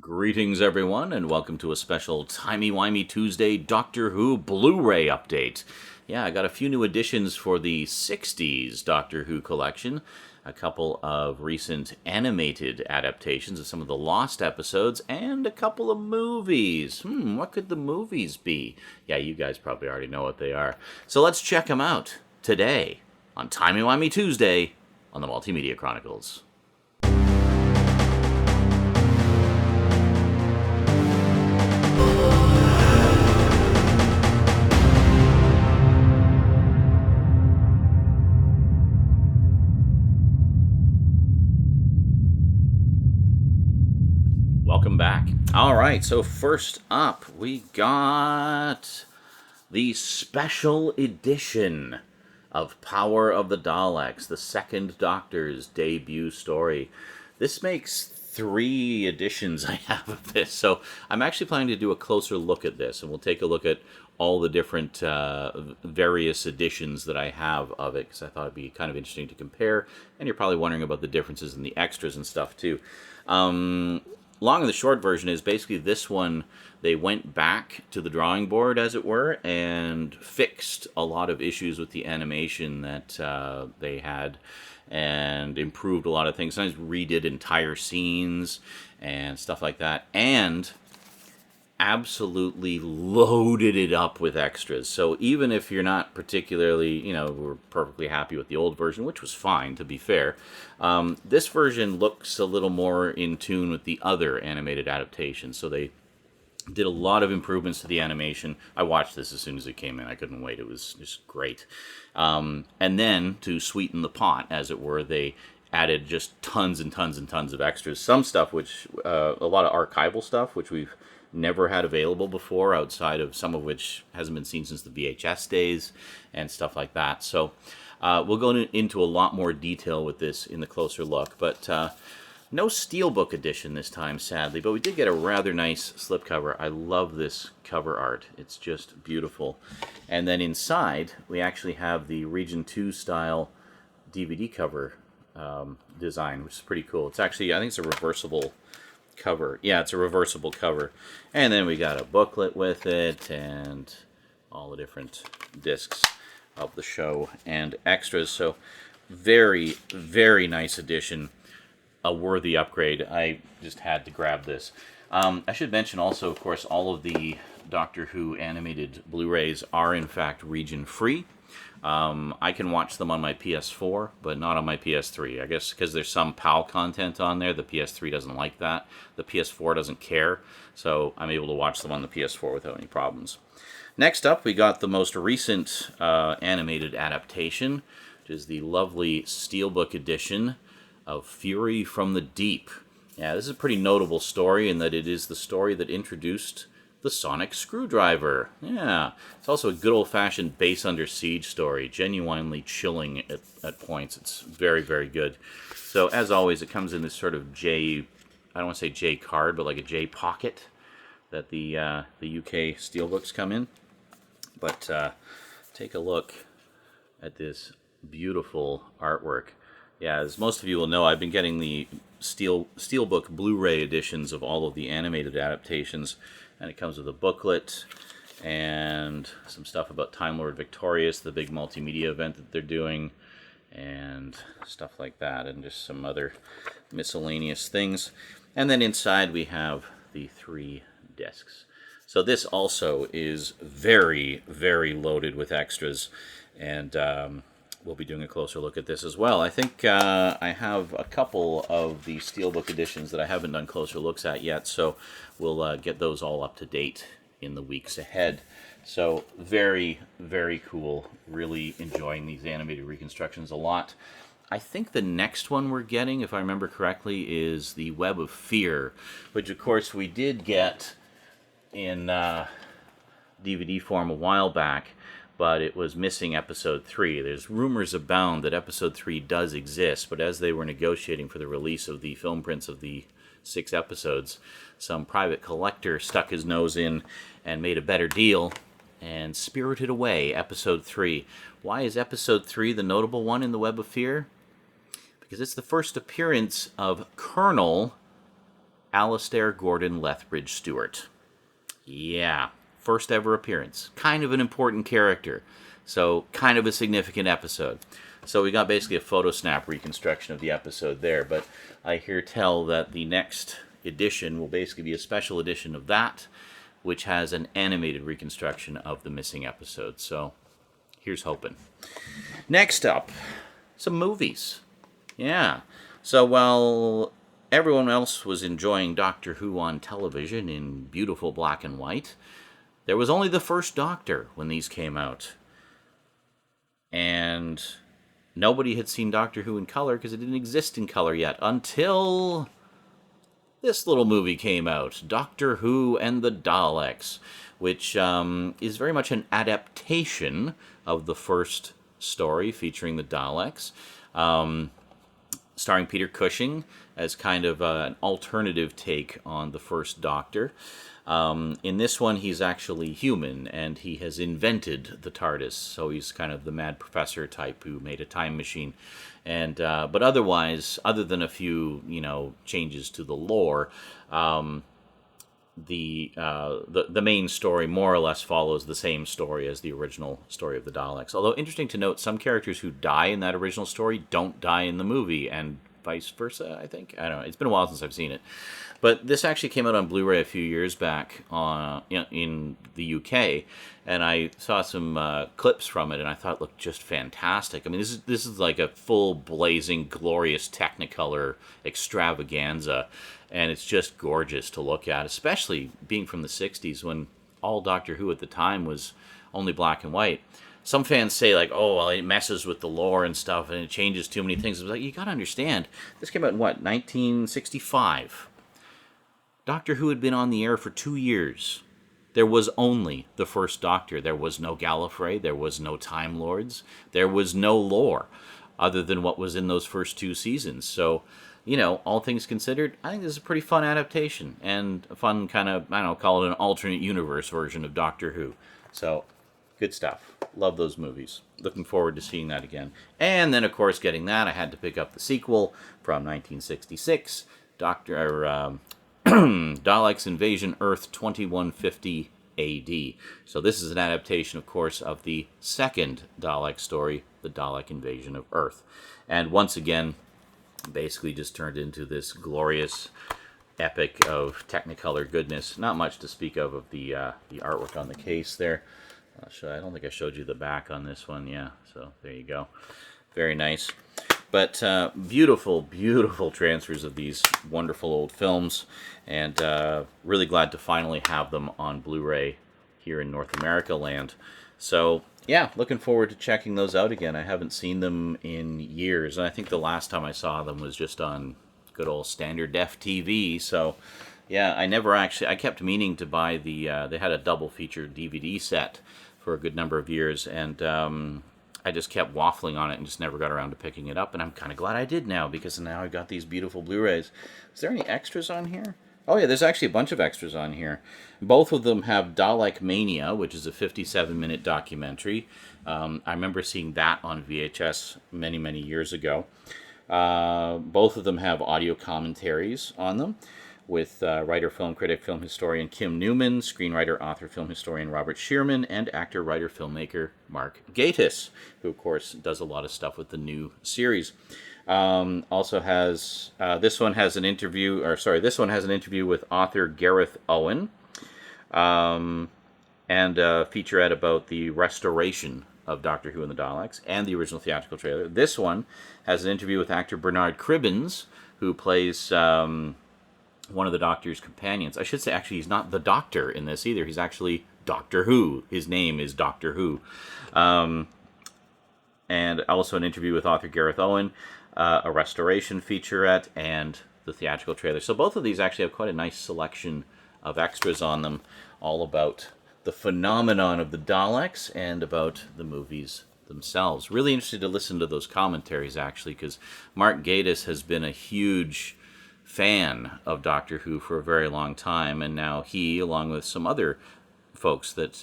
Greetings, everyone, and welcome to a special Timey-Wimey Tuesday Doctor Who Blu-ray update. Yeah, I got a few new additions for the 60s Doctor Who collection, a couple of recent animated adaptations of some of the lost episodes, and a couple of movies. What could the movies be? Yeah, you guys probably already know what they are. So let's check them out today on Timey-Wimey Tuesday on the Multimedia Chronicles. Welcome back. All right, so first up, we got the special edition of Power of the Daleks, the second Doctor's debut story. This makes 3 editions I have of this, so I'm actually planning to do a closer look at this, and we'll take a look at all the different various editions that I have of it, because I thought it'd be kind of interesting to compare, and you're probably wondering about the differences in the extras and stuff, too. Long and the short version is basically this one, they went back to the drawing board, as it were, and fixed a lot of issues with the animation that they had, and improved a lot of things. Sometimes redid entire scenes and stuff like that, and absolutely loaded it up with extras. So even if you're not particularly, we're perfectly happy with the old version, which was fine, to be fair, this version looks a little more in tune with the other animated adaptations. So they did a lot of improvements to the animation. I watched this as soon as it came in. I couldn't wait. It was just great. And then, to sweeten the pot, as it were, they added just tons and tons and tons of extras. Some stuff, which, a lot of archival stuff, which we've never had available before, outside of some of which hasn't been seen since the VHS days and stuff like that. So we'll go into a lot more detail with this in the closer look, but no Steelbook edition this time, sadly, but we did get a rather nice slipcover. I love this cover art. It's just beautiful. And then inside, we actually have the Region 2 style DVD cover design, which is pretty cool. It's actually, I think it's a reversible cover. Yeah, it's a reversible cover. And then we got a booklet with it and all the different discs of the show and extras. So very, very nice edition. A worthy upgrade. I just had to grab this. I should mention also, of course, all of the Doctor Who animated Blu-rays are in fact region free. I can watch them on my PS4, but not on my PS3. I guess because there's some PAL content on there, the PS3 doesn't like that. The PS4 doesn't care, so I'm able to watch them on the PS4 without any problems. Next up, we got the most recent animated adaptation, which is the lovely Steelbook edition of Fury from the Deep. Yeah, this is a pretty notable story in that it is the story that introduced the sonic screwdriver. Yeah, it's also a good old-fashioned base under siege story, genuinely chilling at points. It's very, very good. So as always, it comes in this sort of I don't want to say J card, but like a J pocket that the UK Steelbooks come in. But take a look at this beautiful artwork. Yeah, as most of you will know, I've been getting the Steelbook Blu-ray editions of all of the animated adaptations, and it comes with a booklet and some stuff about Time Lord Victorious, the big multimedia event that they're doing, and stuff like that, and just some other miscellaneous things. And then inside we have the 3 discs. So this also is very, very loaded with extras, and we'll be doing a closer look at this as well. I think I have a couple of the Steelbook editions that I haven't done closer looks at yet, so we'll get those all up to date in the weeks ahead. So very, very cool. Really enjoying these animated reconstructions a lot. I think the next one we're getting, if I remember correctly, is the Web of Fear, which of course we did get in DVD form a while back, but it was missing episode 3. There's rumors abound that episode 3 does exist, but as they were negotiating for the release of the film prints of the 6 episodes, some private collector stuck his nose in and made a better deal and spirited away episode 3. Why is episode 3 the notable one in the Web of Fear? Because it's the first appearance of Colonel Alistair Gordon Lethbridge Stewart. Yeah, first ever appearance. Kind of an important character. So, kind of a significant episode. So we got basically a photo snap reconstruction of the episode there, but I hear tell that the next edition will basically be a special edition of that, which has an animated reconstruction of the missing episode. So, here's hoping. Next up, some movies. Yeah. So while everyone else was enjoying Doctor Who on television in beautiful black and white, there was only the first Doctor when these came out. And nobody had seen Doctor Who in color because it didn't exist in color yet until this little movie came out, Doctor Who and the Daleks, which is very much an adaptation of the first story featuring the Daleks, starring Peter Cushing as kind of an alternative take on the first Doctor. In this one, he's actually human, and he has invented the TARDIS, so he's kind of the mad professor type who made a time machine. And but otherwise, other than a few, changes to the lore, the main story more or less follows the same story as the original story of the Daleks. Although, interesting to note, some characters who die in that original story don't die in the movie, and vice versa, I think. I don't know. It's been a while since I've seen it. But this actually came out on Blu-ray a few years back in the UK, and I saw some clips from it, and I thought it looked just fantastic. I mean, this is like a full, blazing, glorious Technicolor extravaganza, and it's just gorgeous to look at, especially being from the 60s when all Doctor Who at the time was only black and white. Some fans say, like, oh, well, it messes with the lore and stuff, and it changes too many things. It's like, you gotta understand, this came out in, 1965? Doctor Who had been on the air for 2 years. There was only the first Doctor. There was no Gallifrey. There was no Time Lords. There was no lore other than what was in those first 2 seasons. So, all things considered, I think this is a pretty fun adaptation and a fun kind of, call it an alternate universe version of Doctor Who. So, good stuff. Love those movies. Looking forward to seeing that again. And then, of course, getting that, I had to pick up the sequel from 1966, Daleks Invasion Earth 2150 AD. So this is an adaptation, of course, of the second Dalek story, the Dalek Invasion of Earth. And once again, basically just turned into this glorious epic of Technicolor goodness. Not much to speak of the artwork on the case there. I don't think I showed you the back on this one. Yeah, so there you go. Very nice. But beautiful, beautiful transfers of these wonderful old films, and really glad to finally have them on Blu-ray here in North America land. So, yeah, looking forward to checking those out again. I haven't seen them in years, and I think the last time I saw them was just on good old standard def TV. So, yeah, I kept meaning to buy they had a double feature DVD set for a good number of years, and I just kept waffling on it and just never got around to picking it up, and I'm kind of glad I did now, because now I've got these beautiful Blu-rays. Is there any extras on here? Oh yeah, there's actually a bunch of extras on here. Both of them have Dalek Mania, which is a 57-minute documentary. I remember seeing that on VHS many, many years ago. Both of them have audio commentaries on them, with writer, film critic, film historian Kim Newman, screenwriter, author, film historian Robert Shearman, and actor, writer, filmmaker Mark Gatiss, who, of course, does a lot of stuff with the new series. Also has, this one has an interview with author Gareth Owen, and a featurette about the restoration of Doctor Who and the Daleks, and the original theatrical trailer. This one has an interview with actor Bernard Cribbins, who plays one of the Doctor's companions. I should say, actually, he's not the Doctor in this either. He's actually Doctor Who. His name is Doctor Who. And also an interview with author Gareth Owen, a restoration featurette, and the theatrical trailer. So both of these actually have quite a nice selection of extras on them, all about the phenomenon of the Daleks and about the movies themselves. Really interested to listen to those commentaries, actually, because Mark Gatiss has been a huge fan of Doctor Who for a very long time, and now he, along with some other folks that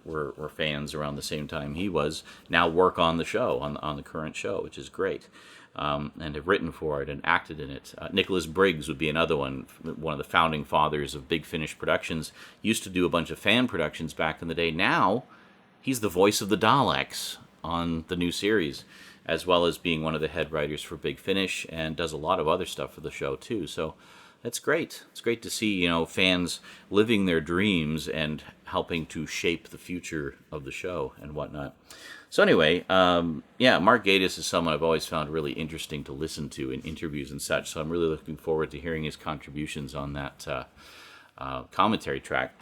were fans around the same time he was, now work on the show, on the current show, which is great. and have written for it and acted in it. Nicholas Briggs would be another one of the founding fathers of Big Finish Productions. Used to do a bunch of fan productions back in the day. Now, he's the voice of the Daleks on the new series, as well as being one of the head writers for Big Finish, and does a lot of other stuff for the show too. So it's great. It's great to see, fans living their dreams and helping to shape the future of the show and whatnot. So anyway, Mark Gatiss is someone I've always found really interesting to listen to in interviews and such. So I'm really looking forward to hearing his contributions on that commentary track.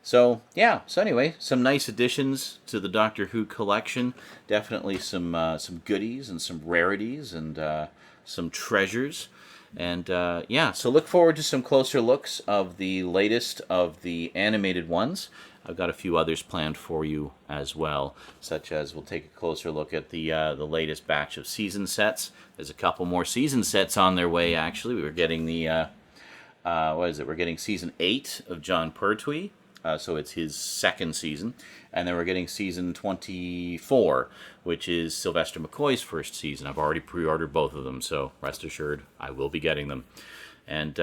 So anyway, some nice additions to the Doctor Who collection. Definitely some goodies and some rarities and some treasures. And so look forward to some closer looks of the latest of the animated ones. I've got a few others planned for you as well, such as we'll take a closer look at the latest batch of season sets. There's a couple more season sets on their way, actually. We're getting We're getting season 8 of Jon Pertwee. So it's his second season. And then we're getting season 24, which is Sylvester McCoy's first season. I've already pre-ordered both of them, so rest assured I will be getting them. And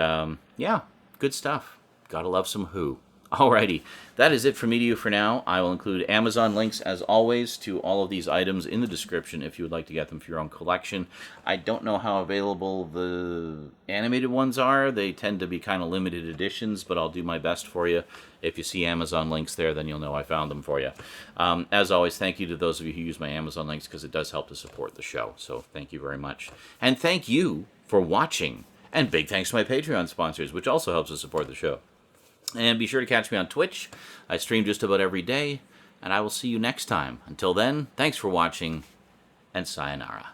good stuff. Gotta love some Who. Alrighty, that is it from me to you for now. I will include Amazon links, as always, to all of these items in the description if you would like to get them for your own collection. I don't know how available the animated ones are. They tend to be kind of limited editions, but I'll do my best for you. If you see Amazon links there, then you'll know I found them for you. As always, thank you to those of you who use my Amazon links, because it does help to support the show. So thank you very much. And thank you for watching. And big thanks to my Patreon sponsors, which also helps to support the show. And be sure to catch me on Twitch. I stream just about every day, and I will see you next time. Until then, thanks for watching, and sayonara.